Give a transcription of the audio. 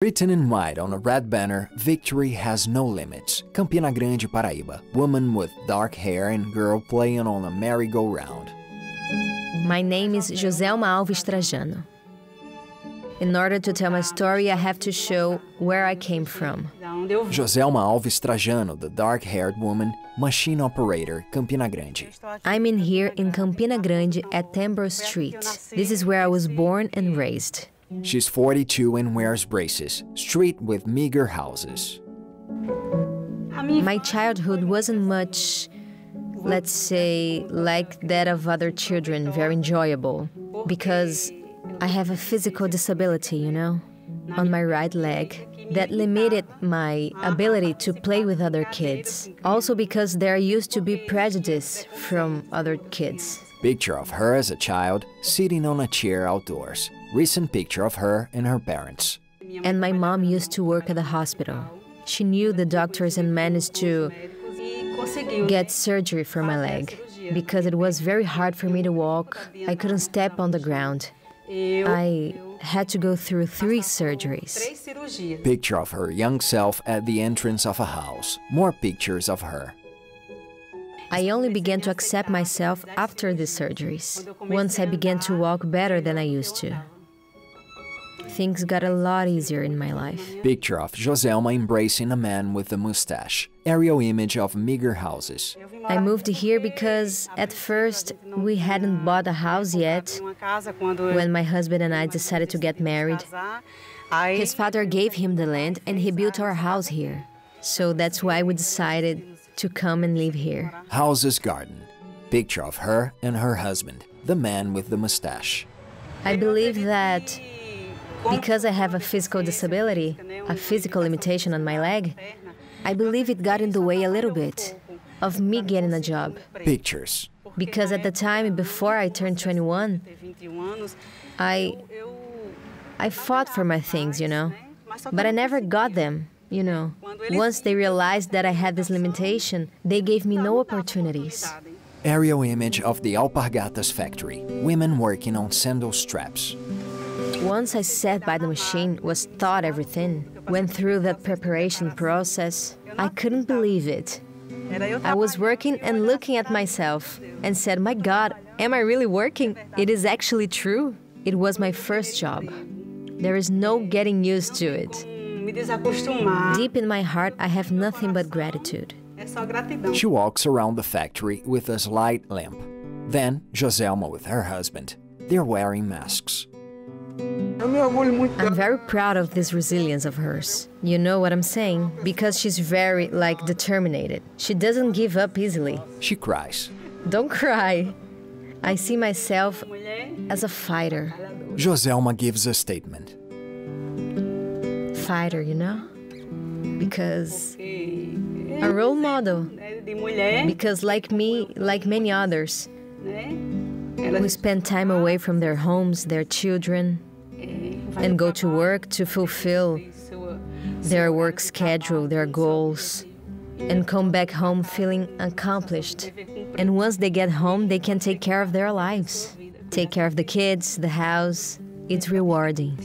Written in white on a red banner, victory has no limits. Campina Grande, Paraíba. Woman with dark hair and girl playing on a merry-go-round. My name is Joselma Alves Trajano. In order to tell my story, I have to show where I came from. Joselma Alves Trajano, the dark-haired woman, machine operator, Campina Grande. I'm in here in Campina Grande at Tambor Street. This is where I was born and raised. She's 42 and wears braces, street with meager houses. My childhood wasn't much, let's say, like that of other children, very enjoyable, because I have a physical disability, you know, on my right leg, that limited my ability to play with other kids. Also because there used to be prejudice from other kids. Picture of her as a child, sitting on a chair outdoors. Recent picture of her and her parents. And my mom used to work at the hospital. She knew the doctors and managed to get surgery for my leg because it was very hard for me to walk. I couldn't step on the ground. I had to go through 3 surgeries. Picture of her young self at the entrance of a house. More pictures of her. I only began to accept myself after the surgeries, once I began to walk better than I used to. Things got a lot easier in my life. Picture of Joselma embracing a man with a mustache. Aerial image of meager houses. I moved here because at first we hadn't bought a house yet. When my husband and I decided to get married, his father gave him the land and he built our house here. So that's why we decided to come and live here. Houses garden. Picture of her and her husband, the man with the mustache. I believe that because I have a physical disability, a physical limitation on my leg, I believe it got in the way a little bit of me getting a job. Pictures. Because at the time before I turned 21, I fought for my things, you know, but I never got them. You know, once they realized that I had this limitation, they gave me no opportunities. Aerial image of the Alpargatas factory. Women working on sandal straps. Once I sat by the machine, was taught everything, went through that preparation process, I couldn't believe it. I was working and looking at myself and said, my God, am I really working? It is actually true. It was my first job. There is no getting used to it. Deep in my heart, I have nothing but gratitude. She walks around the factory with a slight limp. Then, Joselma with her husband. They're wearing masks. I'm very proud of this resilience of hers. You know what I'm saying? Because she's very, determined. She doesn't give up easily. She cries. Don't cry. I see myself as a fighter. Joselma gives a statement. Fighter, you know? Because a role model. Because like me, like many others, who spend time away from their homes, their children, and go to work to fulfill their work schedule, their goals, and come back home feeling accomplished. And once they get home, they can take care of their lives, take care of the kids, the house. It's rewarding.